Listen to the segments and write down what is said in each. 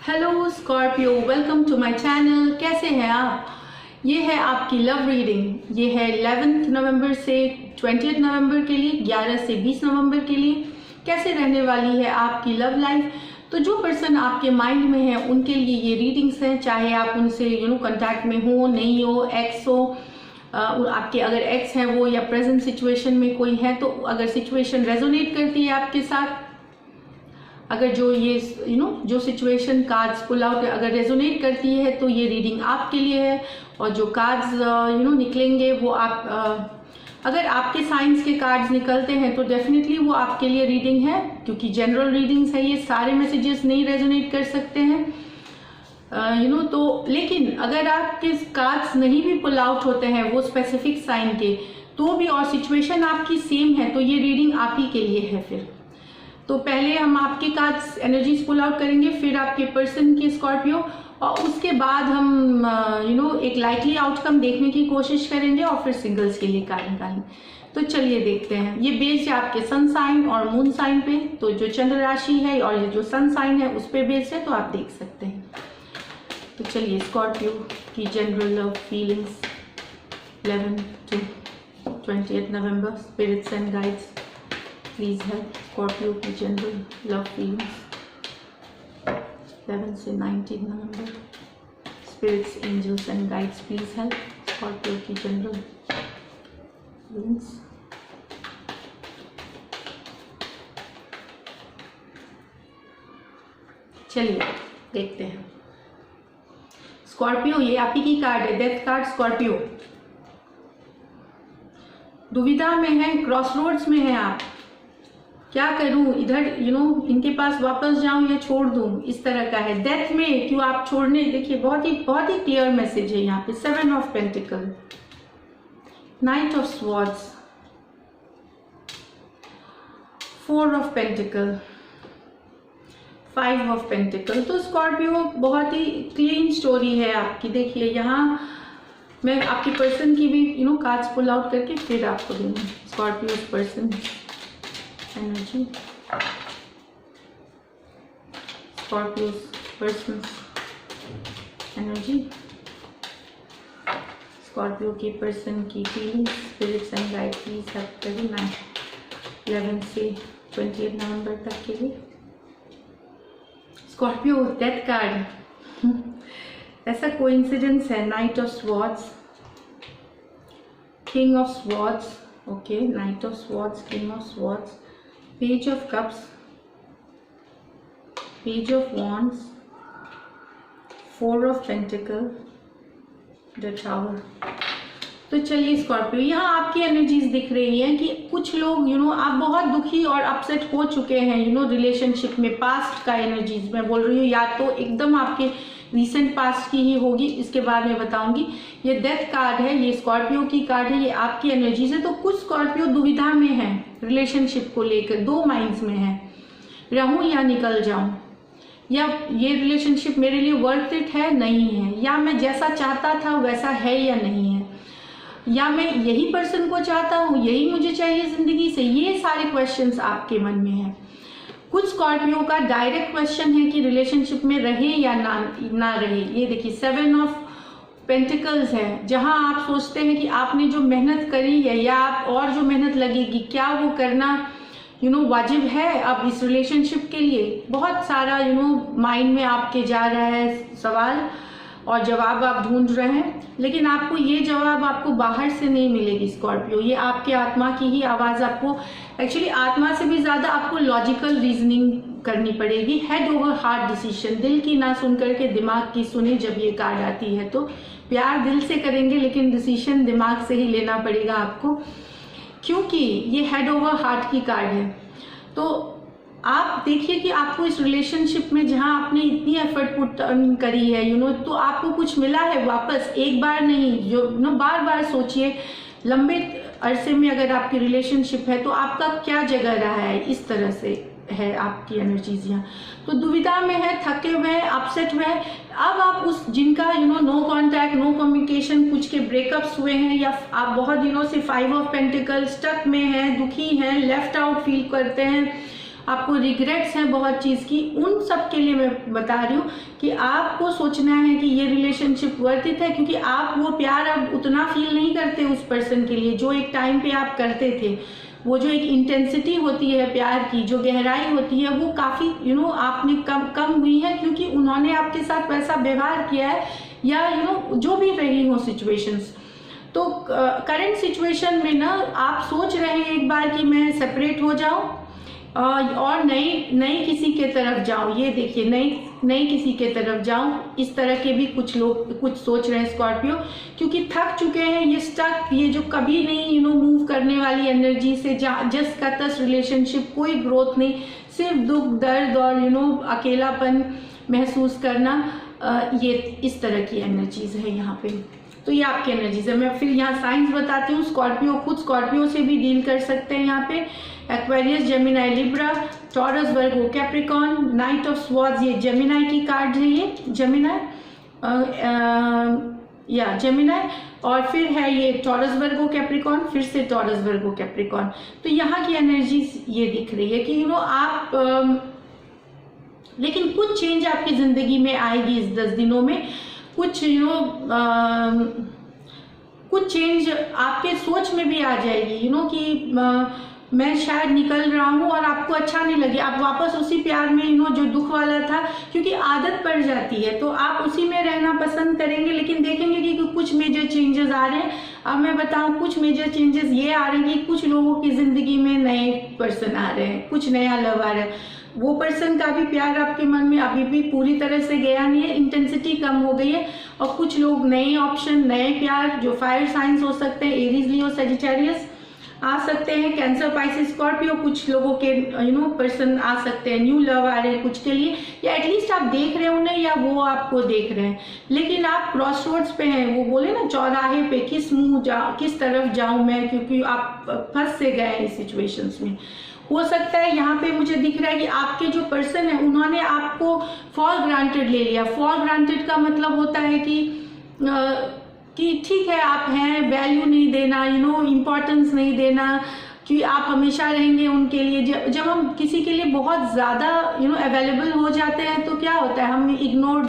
Hello Scorpio, welcome to my channel. कैसे हैं आप? ये है आपकी लव रीडिंग। ये है 11 नवंबर से 20 नवंबर के लिए, 11 से 20 नवंबर के लिए। कैसे रहने वाली है आपकी लव लाइफ? तो जो पर्सन आपके माइंड में है उनके लिए ये रीडिंग्स हैं, चाहे आप उनसे कांटेक्ट में हो, नहीं हो, एक्स हो, आपके अगर एक्स है वो, या प्रेजेंट सिचुएशन में कोई है, तो अगर सिचुएशन रेजोनेट करती है आपके साथ, अगर जो ये जो सिचुएशन कार्ड्स पुल आउट अगर रेजोनेट करती है तो ये रीडिंग आपके लिए है। और जो कार्ड्स निकलेंगे वो आप अगर आपके साइंस के कार्ड्स निकलते हैं तो डेफिनेटली वो आपके लिए रीडिंग है, क्योंकि जनरल रीडिंग्स है, ये सारे मैसेजेस नहीं रेजोनेट कर सकते हैं तो। लेकिन अगर आपके कार्ड्स नहीं भी पुल आउट होते हैं वो स्पेसिफिक साइन के, तो भी और सिचुएशन आपकी सेम है, तो ये रीडिंग आप ही के लिए है। फिर तो पहले हम आपके कार्ड्स एनर्जीज पुल आउट करेंगे, फिर आपके पर्सन के स्कॉर्पियो, और उसके बाद हम एक लाइकली आउटकम देखने की कोशिश करेंगे और फिर सिंगल्स के लिए कार्ड निकालेंगे। तो चलिए देखते हैं। ये बेस्ड है आपके सन साइन और मून साइन पे, तो जो चंद्र राशि है और ये जो सन साइन है उस पर बेस्ड है, तो आप देख सकते हैं। तो चलिए स्कॉर्पियो की जनरल लव फीलिंग्स 11 to 20 नवंबर, spirits and guides please help Scorpio की जनरल लव फीलिंग्स 11 से 19 नवंबर। Spirits, angels and guides please help Scorpio की जनरल फीलिंग्स। चलिए देखते हैं स्कॉर्पियो। ये आप ही की कार्ड है, डेथ कार्ड स्कॉर्पियो। दुविधा में है, क्रॉसरोड्स में है आप। क्या करूं, इधर इनके पास वापस जाऊं या छोड़ दूं, इस तरह का है। डेथ में क्यों आप छोड़ने, देखिए बहुत ही क्लियर मैसेज है यहाँ पे। 7 of pentacle, night of swords, 4 of pentacle, 5 of pentacle. तो स्कॉर्पियो बहुत ही क्लीन स्टोरी है आपकी। देखिए यहाँ मैं आपकी पर्सन की भी कार्ड्स पुल आउट करके फिर आपको दूंगी Scorpio person energy, Scorpio person energy, Scorpio के पर्सन की feelings, spirits and guide please help करें 11 से 20 नवंबर तक के लिए। स्कॉर्पियो डेथ कार्ड ऐसा कोइंसिडेंस है। Knight of swords, king of swords, okay, knight of swords, king of swords, page of cups, page of wands, 4 of pentacle, the tower. तो चलिए स्कॉर्पियो, यहाँ आपकी एनर्जीज दिख रही हैं कि कुछ लोग आप बहुत दुखी और अपसेट हो चुके हैं रिलेशनशिप में। पास्ट का एनर्जीज मैं बोल रही हूँ, या तो एकदम आपके रिसेंट पास्ट की ही होगी, इसके बाद मैं बताऊंगी। ये डेथ कार्ड है, ये स्कॉर्पियो की कार्ड है, ये आपकी एनर्जीज है। तो कुछ स्कॉर्पियो दुविधा में है रिलेशनशिप को लेकर, 2 माइंड्स में है, रहूं या निकल जाऊं, या ये रिलेशनशिप मेरे लिए वर्थ इट है, नहीं है, या मैं जैसा चाहता था वैसा है या नहीं है, या मैं यही पर्सन को चाहता हूँ, यही मुझे चाहिए जिंदगी से। ये सारे क्वेश्चंस आपके मन में हैं। कुछ स्कॉर्पियो का डायरेक्ट क्वेश्चन है कि रिलेशनशिप में रहे या ना रहे। ये देखिए 7 ऑफ पेंटिकल्स है, जहां आप सोचते हैं कि आपने जो मेहनत करी है या आप और जो मेहनत लगेगी, क्या वो करना वाजिब है अब इस रिलेशनशिप के लिए। बहुत सारा माइंड में आपके जा रहा है सवाल और जवाब आप ढूंढ रहे हैं, लेकिन आपको ये जवाब आपको बाहर से नहीं मिलेगी स्कॉर्पियो। ये आपके आत्मा की ही आवाज़ आपको, एक्चुअली आत्मा से भी ज़्यादा आपको लॉजिकल रीजनिंग करनी पड़ेगी। हेड ओवर हार्ट डिसीजन, दिल की ना सुन करके दिमाग की सुने। जब ये कार्ड आती है तो प्यार दिल से करेंगे, लेकिन डिसीजन दिमाग से ही लेना पड़ेगा आपको, क्योंकि ये हेड ओवर हार्ट की कार्ड है। तो आप देखिए कि आपको इस रिलेशनशिप में जहां आपने इतनी एफर्ट पुट करी है तो आपको कुछ मिला है वापस, एक बार नहीं, जो बार बार सोचिए। लंबे अरसे में अगर आपकी रिलेशनशिप है तो आपका क्या जगह रहा है, इस तरह से है आपकी एनर्जीज यहाँ। तो दुविधा में है, थके हुए हैं, अपसेट हुए हैं। अब आप उस जिनका नो कांटेक्ट, नो कम्युनिकेशन, कुछ के ब्रेकअप्स हुए हैं, या आप बहुत दिनों से 5 ऑफ पेंटिकल स्टक में हैं, दुखी हैं, लेफ्ट आउट फील करते हैं, आपको रिग्रेट्स हैं बहुत चीज़ की, उन सब के लिए मैं बता रही हूँ कि आपको सोचना है कि ये रिलेशनशिप वर्थ इट है, क्योंकि आप वो प्यार अब उतना फील नहीं करते उस पर्सन के लिए जो एक टाइम पे आप करते थे। वो जो एक इंटेंसिटी होती है प्यार की, जो गहराई होती है, वो काफ़ी आपने कम हुई है, क्योंकि उन्होंने आपके साथ वैसा व्यवहार किया है, या जो भी रही हो सिचुएशंस। तो करंट सिचुएशन में ना आप सोच रहे हैं एक बार कि मैं सेपरेट हो जाऊं और नई किसी के तरफ जाऊं। ये देखिए, नई किसी के तरफ जाऊं, इस तरह के भी कुछ लोग कुछ सोच रहे हैं स्कॉर्पियो, क्योंकि थक चुके हैं ये स्टक, ये जो कभी नहीं मूव करने वाली एनर्जी से, जस्ट का तस रिलेशनशिप, कोई ग्रोथ नहीं, सिर्फ दुख दर्द और अकेलापन महसूस करना, ये इस तरह की एनर्जीज है यहाँ पे। तो ये आपकी एनर्जीज है। मैं फिर यहाँ साइंस बताती हूँ। स्कॉर्पियो खुद स्कॉर्पियो से भी डील कर सकते हैं यहाँ पे। Aquarius, Gemini, Libra, taurus, Virgo, Capricorn, night of swords, ये जेमिनाई की कार्ड है, ये जेमिनाई जेमिनाई, और फिर है ये टॉरस, वर्गो, कैप्रिकॉन, फिर से टॉरस, वर्गो, कैप्रिकॉन। तो यहाँ की एनर्जीज ये दिख रही है कि आप लेकिन कुछ चेंज आपकी जिंदगी में आएगी इस 10 दिनों में। कुछ कुछ चेंज आपके सोच में भी आ जाएगी, कि मैं शायद निकल रहा हूँ और आपको अच्छा नहीं लगे, आप वापस उसी प्यार में जो दुख वाला था, क्योंकि आदत पड़ जाती है तो आप उसी में रहना पसंद करेंगे। लेकिन देखेंगे कि कुछ मेजर चेंजेस आ रहे हैं। अब मैं बताऊँ, कुछ मेजर चेंजेस ये आ रहे हैं कि कुछ लोगों की जिंदगी में नए पर्सन आ रहे हैं, कुछ नया लव आ रहा है। वो पर्सन का भी प्यार आपके मन में अभी भी पूरी तरह से गया नहीं है, इंटेंसिटी कम हो गई है। और कुछ लोग नए ऑप्शन, नए प्यार, जो फायर साइंस हो सकते हैं, एरीज, लियो, सजिटेरियस आ सकते हैं, कैंसर, पाइसेस, स्कॉर्पियो, कुछ लोगों के पर्सन आ सकते हैं, न्यू लव आ रहे हैं कुछ के लिए, या एटलीस्ट आप देख रहे हैं उन्हें, या वो आपको देख रहे हैं। लेकिन आप क्रॉस रोड्स पे हैं, वो बोले ना चौराहे पे, किस तरफ जाऊं मैं, क्योंकि आप फंस से गए हैं इस सिचुएशंस में। हो सकता है यहाँ पे मुझे दिख रहा है कि आपके जो पर्सन है उन्होंने आपको फॉर ग्रांटेड ले लिया। फॉर ग्रांटेड का मतलब होता है कि ठीक है आप हैं, वैल्यू नहीं देना, इम्पोर्टेंस नहीं देना, कि आप हमेशा रहेंगे उनके लिए। जब हम किसी के लिए बहुत ज़्यादा अवेलेबल हो जाते हैं तो क्या होता है, हम इग्नोर्ड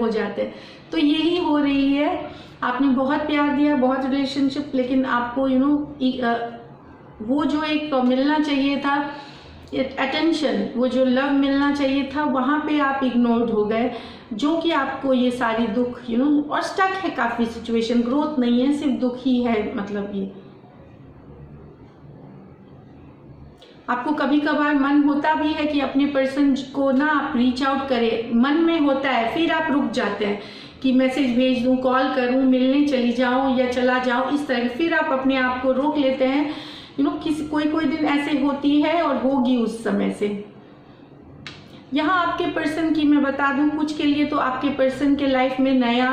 हो जाते हैं। तो यही हो रही है, आपने बहुत प्यार दिया, बहुत रिलेशनशिप, लेकिन आपको वो जो एक मिलना चाहिए था, अटेंशन, वो जो लव मिलना चाहिए था, वहाँ पे आप इग्नोर्ड हो गए, जो कि आपको ये सारी दुख और स्टक है काफ़ी सिचुएशन, ग्रोथ नहीं है, सिर्फ दुख ही है। मतलब ये आपको कभी कभार मन होता भी है कि अपने पर्सन को ना आप रीच आउट करें, मन में होता है, फिर आप रुक जाते हैं कि मैसेज भेज दूं, कॉल करूं, मिलने चली जाऊं या चला जाऊं, इस तरह फिर आप अपने आप को रोक लेते हैं। कोई दिन ऐसे होती है और होगी उस समय से। यहाँ आपके पर्सन की मैं बता दूं, कुछ के लिए तो आपके पर्सन के लाइफ में नया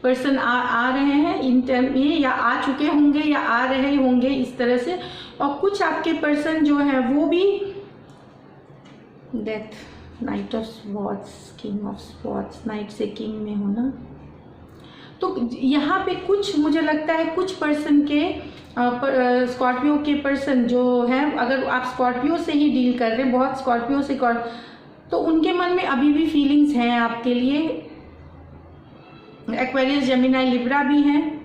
पर्सन आ रहे हैं इन टाइम में, या आ चुके होंगे या आ रहे होंगे इस तरह से। और कुछ आपके पर्सन जो है वो भी death, night of swords, king of swords, night से किंग में होना। तो यहाँ पे कुछ मुझे लगता है कुछ पर्सन के स्कॉर्पियो के पर्सन जो है, अगर आप स्कॉर्पियो से ही डील कर रहे हैं, बहुत स्कॉर्पियो से तो उनके मन में अभी भी फीलिंग्स हैं आपके लिए। एक्वेरियस, जेमिनाई, लिब्रा भी हैं,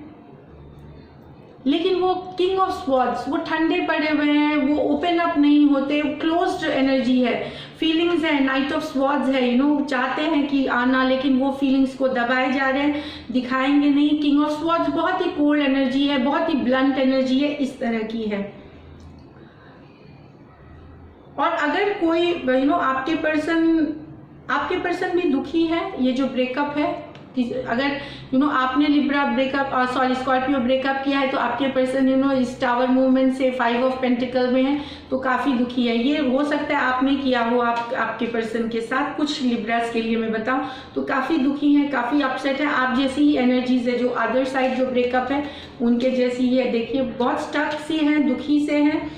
लेकिन वो किंग ऑफ स्वॉर्ड्स, वो ठंडे पड़े हुए हैं, वो ओपन अप नहीं होते, क्लोज्ड एनर्जी है, फीलिंग्स है। नाइट ऑफ स्वॉर्ड्स है, चाहते हैं कि आना, लेकिन वो फीलिंग्स को दबाए जा रहे हैं, दिखाएंगे नहीं। किंग ऑफ स्वॉर्ड्स बहुत ही कोल्ड एनर्जी है, बहुत ही ब्लंट एनर्जी है, इस तरह की है। और अगर कोई आपके पर्सन भी दुखी है, ये जो ब्रेकअप है, अगर आपने लिब्रा स्कॉर्पियो ब्रेकअप किया है, तो आपके पर्सन इस टावर मूवमेंट से 5 ऑफ पेंटिकल में है, तो काफ़ी दुखी है। ये हो सकता है आपने किया हो आपके पर्सन के साथ। कुछ लिब्रास के लिए मैं बताऊं तो काफ़ी दुखी है, काफ़ी अपसेट है, आप जैसी ही एनर्जीज है। जो अदर साइड जो ब्रेकअप है उनके जैसी ही है। देखिए बहुत स्टक सी हैं, दुखी से हैं।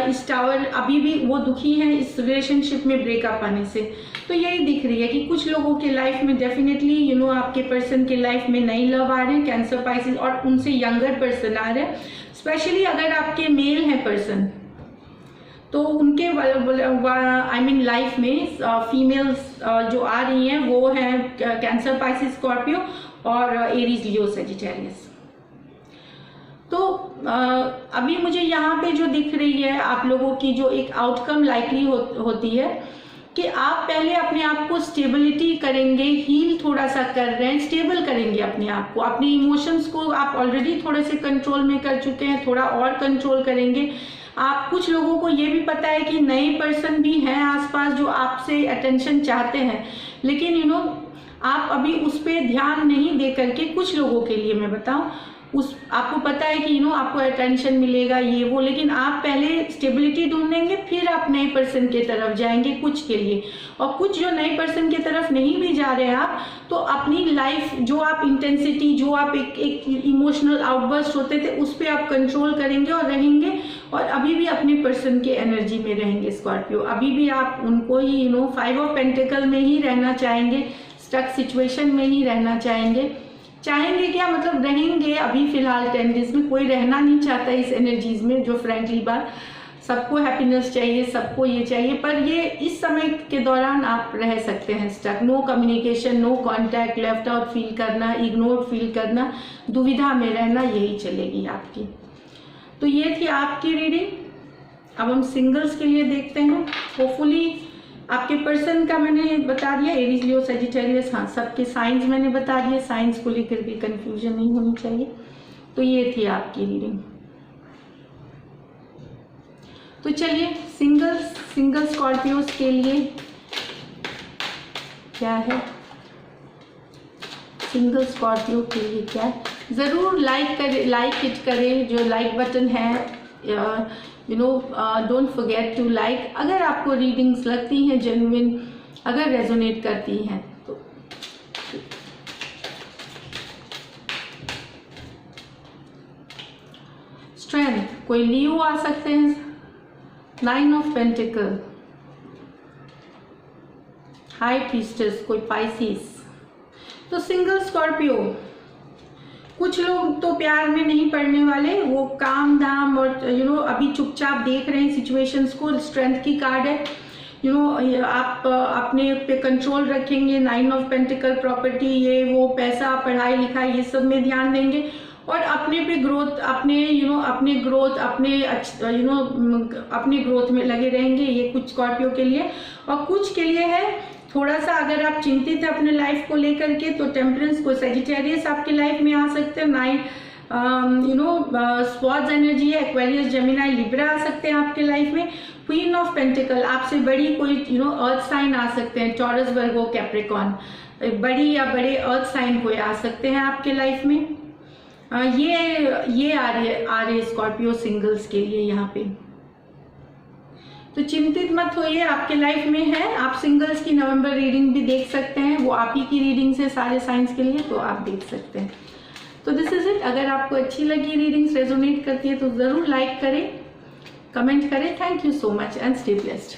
इस टावर अभी भी वो दुखी हैं इस रिलेशनशिप में ब्रेकअप आने से। तो यही दिख रही है कि कुछ लोगों के लाइफ में डेफिनेटली आपके पर्सन के लाइफ में नई लव आ रहे हैं, कैंसर, पाइसेस, और उनसे यंगर पर्सन आ रहे हैं। स्पेशली अगर आपके मेल हैं पर्सन, तो उनके आई मीन लाइफ में फीमेल्स जो आ रही हैं वो हैं कैंसर, पाइसिस, स्कॉर्पियो और एरीज, लियो, सेजिटेरियस। तो अभी मुझे यहाँ पे जो दिख रही है आप लोगों की जो एक आउटकम लाइकली होती है कि आप पहले अपने आप को स्टेबिलिटी करेंगे, हील थोड़ा सा कर रहे हैं, स्टेबल करेंगे अपने आप को, अपने इमोशंस को आप ऑलरेडी थोड़े से कंट्रोल में कर चुके हैं, थोड़ा और कंट्रोल करेंगे। आप कुछ लोगों को ये भी पता है कि नए पर्सन भी हैं आसपास जो आपसे अटेंशन चाहते हैं, लेकिन आप अभी उस पर ध्यान नहीं दे करके, कुछ लोगों के लिए मैं बताऊं, आपको पता है कि आपको अटेंशन मिलेगा ये वो, लेकिन आप पहले स्टेबिलिटी ढूंढेंगे, फिर आप नए पर्सन के तरफ जाएंगे कुछ के लिए। और कुछ जो नए पर्सन की तरफ नहीं भी जा रहे हैं आप, तो अपनी लाइफ जो आप इंटेंसिटी, जो आप एक इमोशनल आउटबर्स्ट होते थे उस पर आप कंट्रोल करेंगे और रहेंगे, और अभी भी अपने पर्सन के एनर्जी में रहेंगे स्कॉर्पियो। अभी भी आप उनको ही 5 ऑफ पेंटिकल में ही रहना चाहेंगे, स्टक सिचुएशन में ही रहना चाहेंगे क्या मतलब रहेंगे अभी फिलहाल 10 डेज में। कोई रहना नहीं चाहता इस एनर्जीज में, जो फ्रैंकली बात, सबको हैप्पीनेस चाहिए, सबको ये चाहिए, पर ये इस समय के दौरान आप रह सकते हैं stuck. No communication, no contact, left out feel करना, इग्नोर फील करना, दुविधा में रहना, यही चलेगी आपकी। तो ये थी आपकी रीडिंग। अब हम सिंगल्स के लिए देखते हैं। होपफुली आपके पर्सन का मैंने बता दिया, एरीज, लियो, सेजिटेरियस, हाँ सबके साइंस मैंने बता दिए, साइंस को लेकर भी कंफ्यूजन नहीं होनी चाहिए। तो ये थी आपकी रीडिंग। तो चलिए सिंगल स्कॉर्पियोस के लिए क्या है, सिंगल स्कॉर्पियो के लिए क्या है, ज़रूर लाइक इट करें, जो लाइक बटन है, डोंट फॉरगेट टू लाइक। अगर आपको रीडिंग्स लगती हैं जेन्युइन, अगर रेजोनेट करती हैं तो। स्ट्रेंथ, कोई लियो आ सकते हैं, 9 ऑफ पेंटिकल, हाई प्रीस्टेस, कोई पाइसिस। तो सिंगल स्कॉर्पियो, कुछ लोग तो प्यार में नहीं पड़ने वाले, वो काम धाम और अभी चुपचाप देख रहे हैं सिचुएशंस को। स्ट्रेंथ की कार्ड है, आप अपने पे कंट्रोल रखेंगे, 9 ऑफ पेंटिकल, प्रॉपर्टी, ये वो, पैसा, पढ़ाई लिखाई, ये सब में ध्यान देंगे, और अपने पे ग्रोथ, अपने ग्रोथ में लगे रहेंगे। ये कुछ स्कॉर्पियो के लिए। और कुछ के लिए है थोड़ा सा, अगर आप चिंतित है अपने लाइफ को लेकर के, तो टेम्परेंस को सेजिटेरियस आपकी लाइफ में आ सकते हैं। 9 स्पॉट्स एनर्जी है, एक्वेरियस, जेमिनाई, लिब्रा आ सकते हैं आपके लाइफ में। क्वीन ऑफ पेंटिकल, आपसे बड़ी कोई अर्थ साइन आ सकते हैं, टॉरस, वर्गो, कैप्रिकॉन, बड़ी या बड़े अर्थ साइन कोई आ सकते हैं आपके लाइफ में। ये आ रहे स्कॉर्पियो सिंगल्स के लिए यहाँ पे। तो चिंतित मत होइए, आपके लाइफ में है। आप सिंगल्स की नवंबर रीडिंग भी देख सकते हैं, वो आप ही की रीडिंग से सारे साइंस के लिए, तो आप देख सकते हैं। तो दिस इज इट। अगर आपको अच्छी लगी, रीडिंग्स रेजोनेट करती है, तो ज़रूर लाइक करें, कमेंट करें। Thank you so much and stay blessed.